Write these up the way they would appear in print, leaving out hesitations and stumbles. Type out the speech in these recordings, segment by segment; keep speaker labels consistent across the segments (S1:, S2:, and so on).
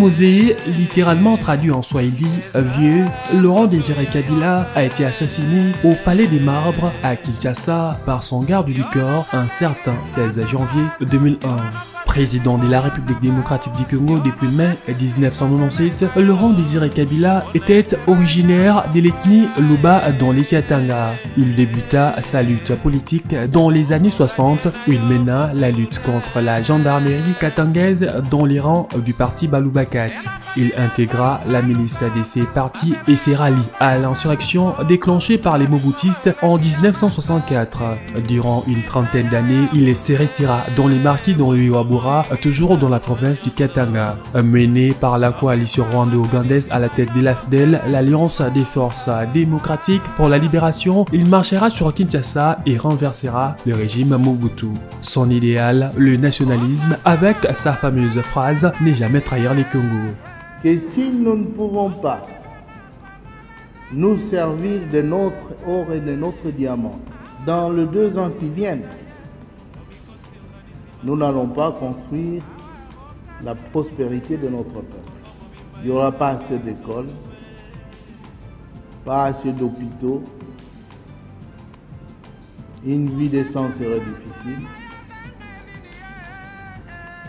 S1: Mosé, littéralement traduit en swahili, vieux, Laurent Désiré Kabila a été assassiné au Palais des Marbres à Kinshasa par son garde du corps un certain 16 janvier 2001. Président de la République démocratique du Congo depuis mai 1997, Laurent Désiré Kabila était originaire de l'ethnie Luba dans les Katanga. Il débuta sa lutte politique dans les années 60 où il mena la lutte contre la gendarmerie katangaise dans les rangs du parti Balubakat. Il intégra la milice de ces partis et s'est rallié à l'insurrection déclenchée par les Mobutistes en 1964. Durant une trentaine d'années, il se retira dans les maquis dans le Iwabura, toujours dans la province du Katanga. Mené par la coalition rwando-ougandaise à la tête de l'AFDEL, l'Alliance des forces démocratiques pour la libération, il marchera sur Kinshasa et renversera le régime Mobutu. Son idéal, le nationalisme, avec sa fameuse phrase « Ne jamais trahir les Congos ».
S2: Que si nous ne pouvons pas nous servir de notre or et de notre diamant dans les 2 ans qui viennent, nous n'allons pas construire la prospérité de notre peuple. Il n'y aura pas assez d'écoles, pas assez d'hôpitaux, une vie décente serait difficile,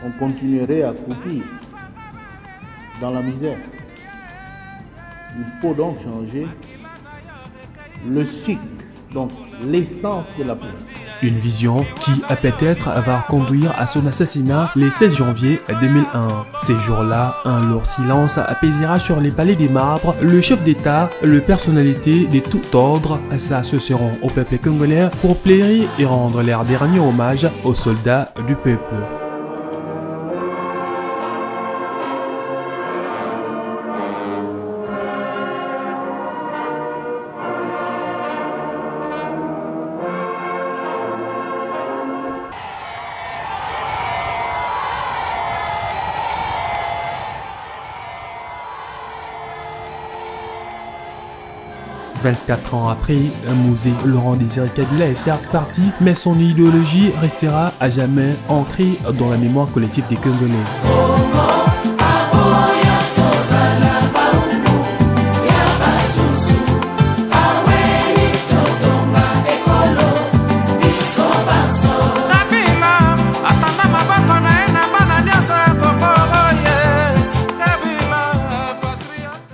S2: on continuerait à croupir dans la misère. Il faut donc changer le cycle, donc l'essence de la politique.
S1: Une vision qui peut-être va conduire à son assassinat le 16 janvier 2001. Ces jours-là, un lourd silence apaisera sur les palais des marbres. Le chef d'État, les personnalités de tout ordre s'associeront au peuple congolais pour plaider et rendre leur dernier hommage aux soldats du peuple. « 24 ans après, Mosé Laurent Désiré Kabila est certes parti, mais son idéologie restera à jamais ancrée dans la mémoire collective des Congolais.